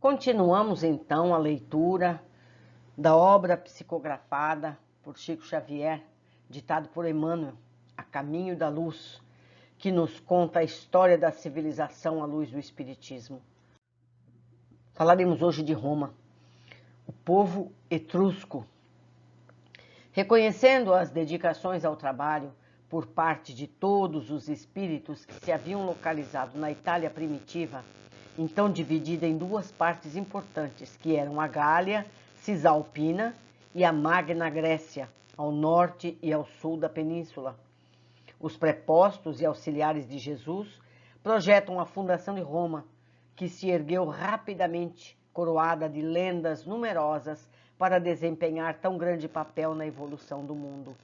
Continuamos então a leitura da obra psicografada por Chico Xavier, ditado por Emmanuel, A Caminho da Luz, que nos conta a história da civilização à luz do Espiritismo. Falaremos hoje de Roma, o povo etrusco. Reconhecendo as dedicações ao trabalho por parte de todos os espíritos que se haviam localizado na Itália primitiva, então dividida em duas partes importantes, que eram a Gália Cisalpina e a Magna Grécia, ao norte e ao sul da península. Os prepostos e auxiliares de Jesus projetam a fundação de Roma, que se ergueu rapidamente, coroada de lendas numerosas para desempenhar tão grande papel na evolução do mundo.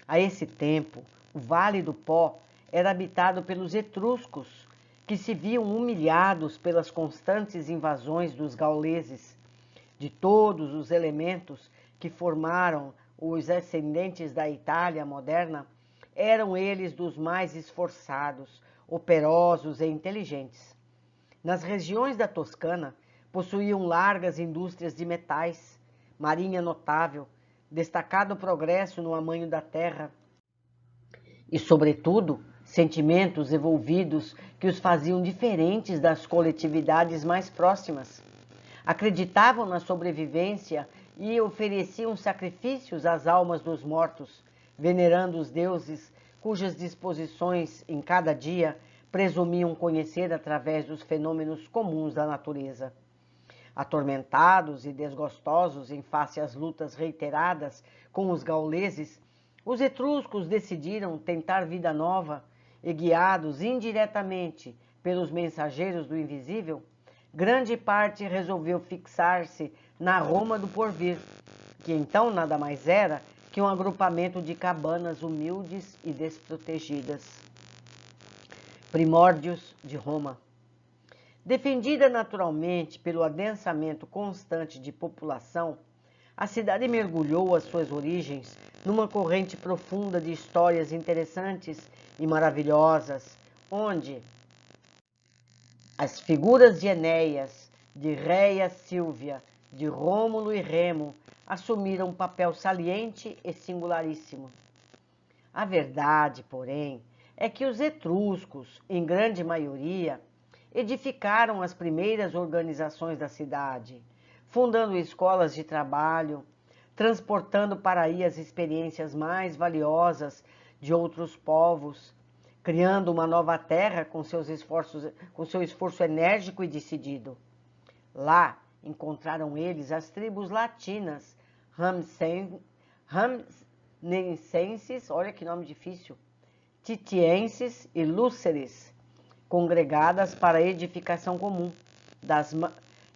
A esse tempo, o Vale do Pó era habitado pelos etruscos, que se viam humilhados pelas constantes invasões dos gauleses. De todos os elementos que formaram os ascendentes da Itália moderna, eram eles dos mais esforçados, operosos e inteligentes. Nas regiões da Toscana, possuíam largas indústrias de metais, marinha notável, destacado progresso no amanho da terra e, sobretudo, sentimentos evolvidos que os faziam diferentes das coletividades mais próximas. Acreditavam na sobrevivência e ofereciam sacrifícios às almas dos mortos, venerando os deuses cujas disposições em cada dia presumiam conhecer através dos fenômenos comuns da natureza. Atormentados e desgostosos em face às lutas reiteradas com os gauleses, os etruscos decidiram tentar vida nova e, guiados indiretamente pelos mensageiros do invisível, grande parte resolveu fixar-se na Roma do porvir, que então nada mais era que um agrupamento de cabanas humildes e desprotegidas. Primórdios de Roma. Defendida naturalmente pelo adensamento constante de população, a cidade mergulhou as suas origens numa corrente profunda de histórias interessantes e maravilhosas, onde as figuras de Enéas, de Réia Sílvia, de Rômulo e Remo assumiram um papel saliente e singularíssimo. A verdade, porém, é que os etruscos, em grande maioria, edificaram as primeiras organizações da cidade, fundando escolas de trabalho, transportando para aí as experiências mais valiosas de outros povos, criando uma nova terra com seu esforço enérgico e decidido. Lá encontraram eles as tribos latinas, ramnenses, olha que nome difícil, titienses e lúceres, congregadas para a edificação comum,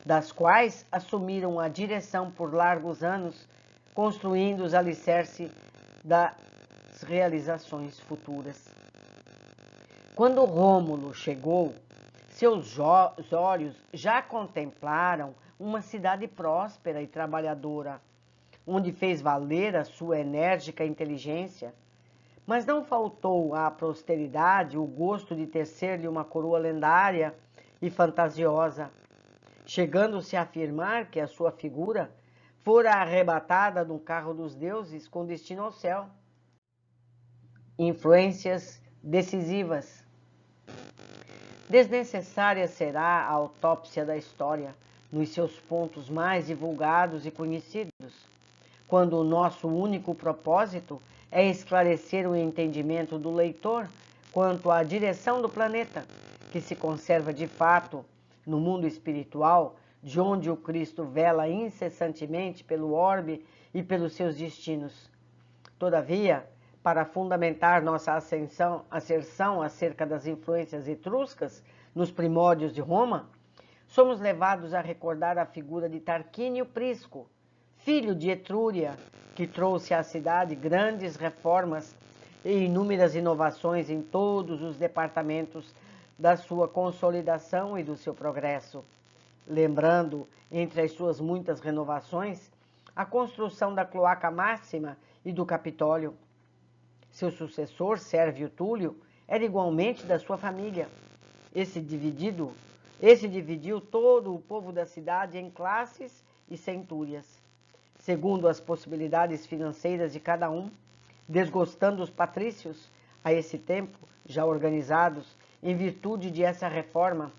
das quais assumiram a direção por largos anos, construindo os alicerces das realizações futuras. Quando Rômulo chegou, seus olhos já contemplaram uma cidade próspera e trabalhadora, onde fez valer a sua enérgica inteligência, mas não faltou à posteridade o gosto de tecer-lhe uma coroa lendária e fantasiosa, chegando-se a afirmar que a sua figura fora arrebatada num carro dos deuses com destino ao céu. Influências decisivas. Desnecessária será a autópsia da história nos seus pontos mais divulgados e conhecidos, quando o nosso único propósito é esclarecer o entendimento do leitor quanto à direção do planeta, que se conserva de fato no mundo espiritual, de onde o Cristo vela incessantemente pelo orbe e pelos seus destinos. Todavia, para fundamentar nossa asserção acerca das influências etruscas nos primórdios de Roma, somos levados a recordar a figura de Tarquínio Prisco, filho de Etrúria, que trouxe à cidade grandes reformas e inúmeras inovações em todos os departamentos da sua consolidação e do seu progresso. Lembrando, entre as suas muitas renovações, a construção da Cloaca Máxima e do Capitólio. Seu sucessor, Sérvio Túlio, era igualmente da sua família. Esse Esse dividiu todo o povo da cidade em classes e centúrias, segundo as possibilidades financeiras de cada um, desgostando os patrícios, a esse tempo já organizados, em virtude de essa reforma,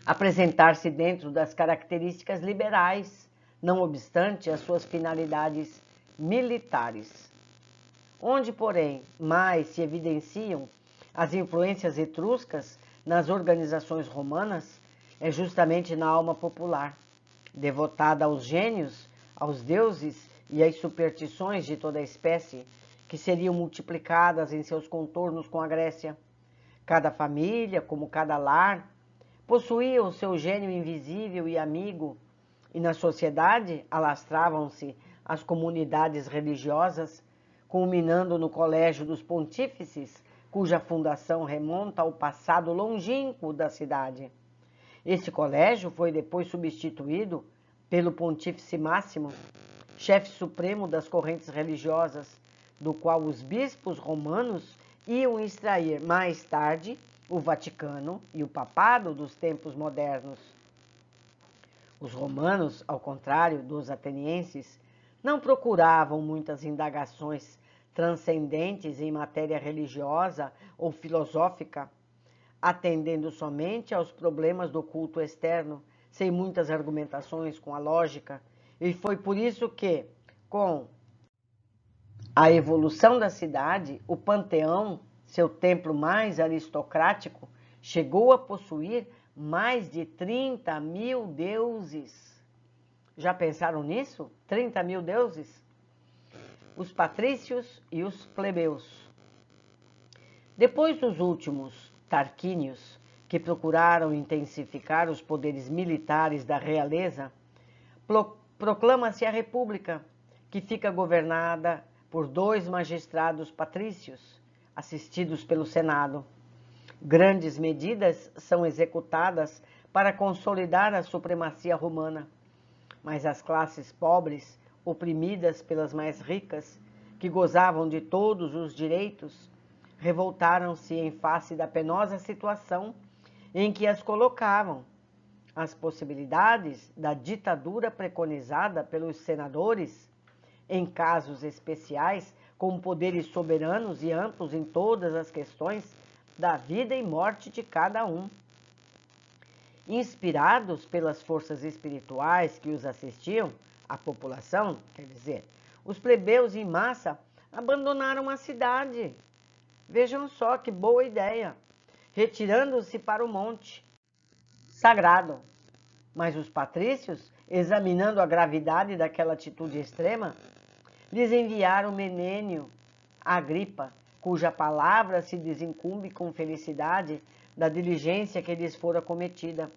apresentar-se dentro das características liberais, não obstante as suas finalidades militares. Onde, porém, mais se evidenciam as influências etruscas nas organizações romanas, é justamente na alma popular, devotada aos gênios, aos deuses e às superstições de toda a espécie, que seriam multiplicadas em seus contornos com a Grécia. Cada família, como cada lar, possuía o seu gênio invisível e amigo, e na sociedade alastravam-se as comunidades religiosas, culminando no Colégio dos Pontífices, cuja fundação remonta ao passado longínquo da cidade. Esse colégio foi depois substituído pelo Pontífice Máximo, chefe supremo das correntes religiosas, do qual os bispos romanos iam extrair mais tarde o Vaticano e o Papado dos tempos modernos. Os romanos, ao contrário dos atenienses, não procuravam muitas indagações transcendentes em matéria religiosa ou filosófica, atendendo somente aos problemas do culto externo, sem muitas argumentações com a lógica, e foi por isso que, com a evolução da cidade, o Panteão, seu templo mais aristocrático, chegou a possuir mais de 30.000 deuses. Já pensaram nisso? 30.000 deuses? Os patrícios e os plebeus. Depois dos últimos Tarquínios, que procuraram intensificar os poderes militares da realeza, proclama-se a República, que fica governada por 2 magistrados patrícios, assistidos pelo Senado. Grandes medidas são executadas para consolidar a supremacia romana, mas as classes pobres, oprimidas pelas mais ricas, que gozavam de todos os direitos, revoltaram-se em face da penosa situação em que as colocavam. As possibilidades da ditadura preconizada pelos senadores, em casos especiais, com poderes soberanos e amplos em todas as questões da vida e morte de cada um. Inspirados pelas forças espirituais que os assistiam, a população, quer dizer, os plebeus em massa abandonaram a cidade. Vejam só que boa ideia, retirando-se para o monte sagrado. Mas os patrícios, examinando a gravidade daquela atitude extrema, lhes enviaram Menênio, Agripa, cuja palavra se desincumbe com felicidade da diligência que lhes fora cometida,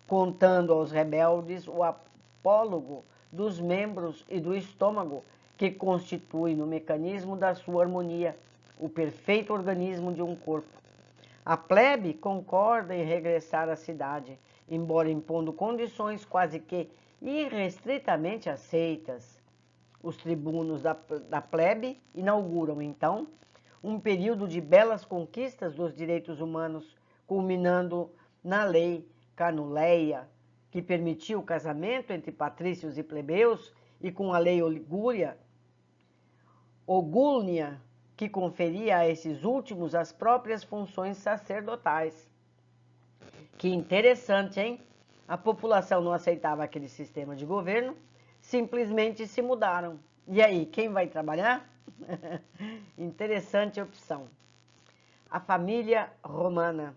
contando aos rebeldes o apólogo dos membros e do estômago, que constitui no mecanismo da sua harmonia o perfeito organismo de um corpo. A plebe concorda em regressar à cidade, embora impondo condições quase que irrestritamente aceitas. Os tribunos da plebe inauguram, então, um período de belas conquistas dos direitos humanos, culminando na lei Canuleia, que permitiu o casamento entre patrícios e plebeus, e com a lei Ogulnia, que conferia a esses últimos as próprias funções sacerdotais. Que interessante, hein? A população não aceitava aquele sistema de governo, simplesmente se mudaram. E aí, quem vai trabalhar? Interessante opção. A família romana.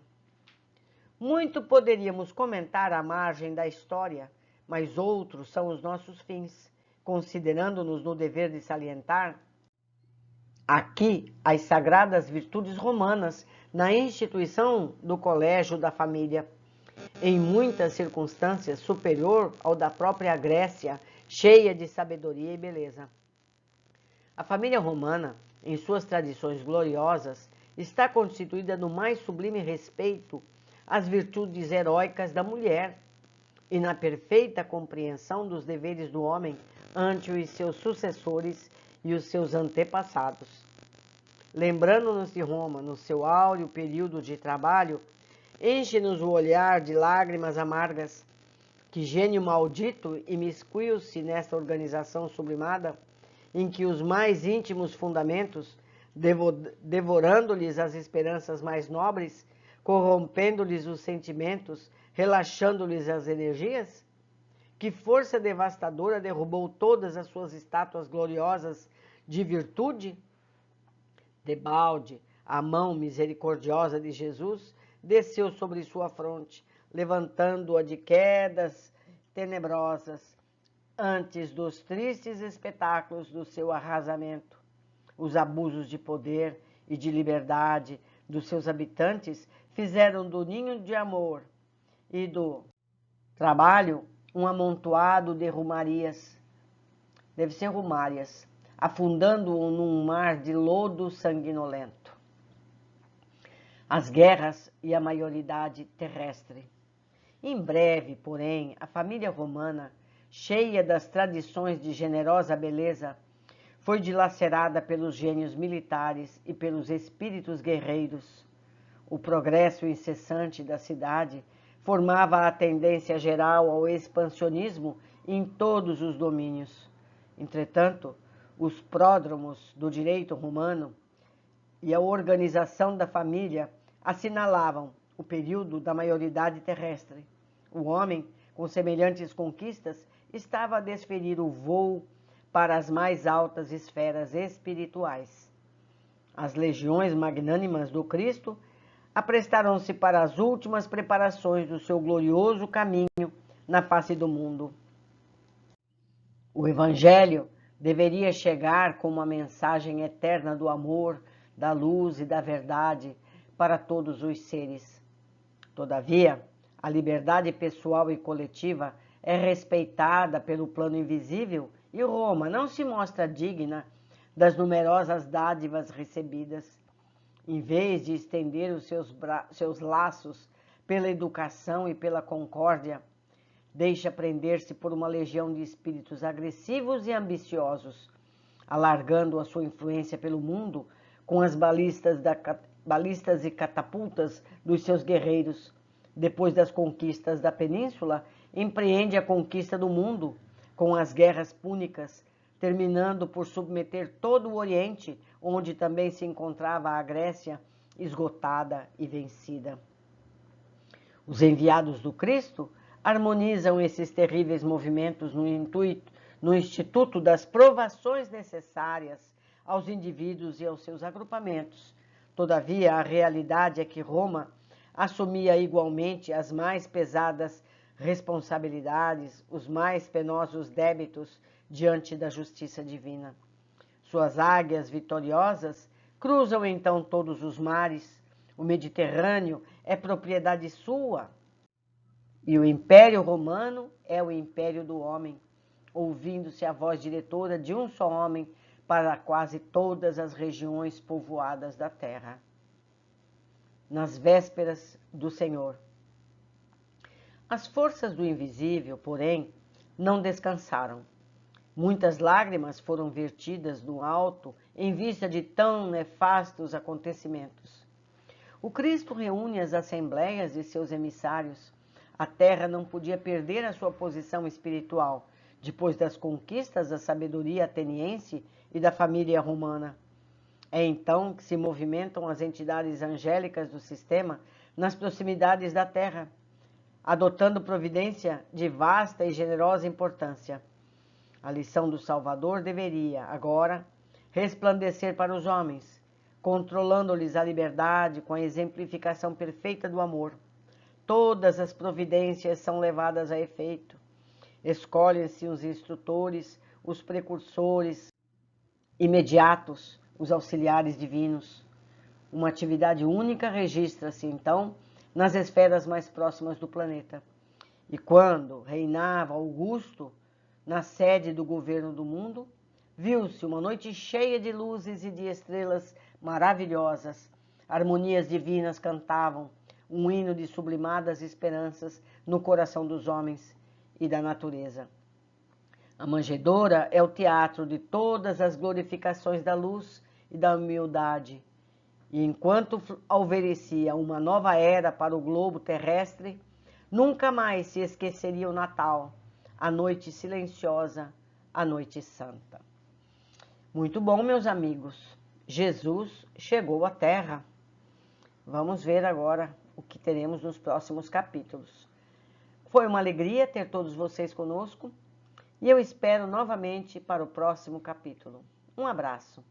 Muito poderíamos comentar à margem da história, mas outros são os nossos fins, considerando-nos no dever de salientar aqui as sagradas virtudes romanas na instituição do colégio da família, em muitas circunstâncias superior ao da própria Grécia, cheia de sabedoria e beleza. A família romana, em suas tradições gloriosas, está constituída no mais sublime respeito às virtudes heróicas da mulher e na perfeita compreensão dos deveres do homem ante os seus sucessores e os seus antepassados. Lembrando-nos de Roma, no seu áureo período de trabalho, Enche-nos o olhar de lágrimas amargas. Que gênio maldito imiscuiu-se nesta organização sublimada, em que os mais íntimos fundamentos, devorando-lhes as esperanças mais nobres, corrompendo-lhes os sentimentos, relaxando-lhes as energias? Que força devastadora derrubou todas as suas estátuas gloriosas de virtude? Debalde, a mão misericordiosa de Jesus desceu sobre sua fronte, levantando-a de quedas tenebrosas, antes dos tristes espetáculos do seu arrasamento. Os abusos de poder e de liberdade dos seus habitantes fizeram do ninho de amor e do trabalho um amontoado de rumarias, deve ser rumárias, afundando-o num mar de lodo sanguinolento. As guerras e a maioridade terrestre. Em breve, porém, a família romana, cheia das tradições de generosa beleza, foi dilacerada pelos gênios militares e pelos espíritos guerreiros. O progresso incessante da cidade formava a tendência geral ao expansionismo em todos os domínios. Entretanto, os pródromos do direito romano e a organização da família assinalavam o período da maioridade terrestre. O homem, com semelhantes conquistas, estava a desferir o voo para as mais altas esferas espirituais. As legiões magnânimas do Cristo aprestaram-se para as últimas preparações do seu glorioso caminho na face do mundo. O Evangelho deveria chegar com uma mensagem eterna do amor, da luz e da verdade para todos os seres. Todavia, a liberdade pessoal e coletiva é respeitada pelo plano invisível e Roma não se mostra digna das numerosas dádivas recebidas. Em vez de estender os seus laços pela educação e pela concórdia, deixa prender-se por uma legião de espíritos agressivos e ambiciosos, alargando a sua influência pelo mundo com as balistas e catapultas dos seus guerreiros. Depois das conquistas da península, empreende a conquista do mundo com as guerras púnicas, terminando por submeter todo o Oriente, onde também se encontrava a Grécia, esgotada e vencida. Os enviados do Cristo harmonizam esses terríveis movimentos no Instituto das Provações necessárias aos indivíduos e aos seus agrupamentos. Todavia, a realidade é que Roma assumia igualmente as mais pesadas responsabilidades, os mais penosos débitos diante da justiça divina. Suas águias vitoriosas cruzam então todos os mares. O Mediterrâneo é propriedade sua. E o Império Romano é o império do homem, ouvindo-se a voz diretora de um só homem para quase todas as regiões povoadas da terra. Nas vésperas do Senhor. As forças do invisível, porém, não descansaram. Muitas lágrimas foram vertidas no alto em vista de tão nefastos acontecimentos. O Cristo reúne as assembleias de seus emissários. A terra não podia perder a sua posição espiritual, depois das conquistas da sabedoria ateniense e da família romana. É então que se movimentam as entidades angélicas do sistema nas proximidades da terra, adotando providência de vasta e generosa importância. A lição do Salvador deveria, agora, resplandecer para os homens, controlando-lhes a liberdade com a exemplificação perfeita do amor. Todas as providências são levadas a efeito. Escolhem-se os instrutores, os precursores imediatos, os auxiliares divinos. Uma atividade única registra-se, então, nas esferas mais próximas do planeta. E quando reinava Augusto, na sede do governo do mundo, viu-se uma noite cheia de luzes e de estrelas maravilhosas. Harmonias divinas cantavam um hino de sublimadas esperanças no coração dos homens e da natureza. A manjedoura é o teatro de todas as glorificações da luz e da humildade, E enquanto alvorecia uma nova era para o globo terrestre, nunca mais se esqueceria o Natal, a noite silenciosa, a noite santa. Muito bom, meus amigos. Jesus chegou à Terra. Vamos ver agora o que teremos nos próximos capítulos. Foi uma alegria ter todos vocês conosco e eu espero novamente para o próximo capítulo. Um abraço.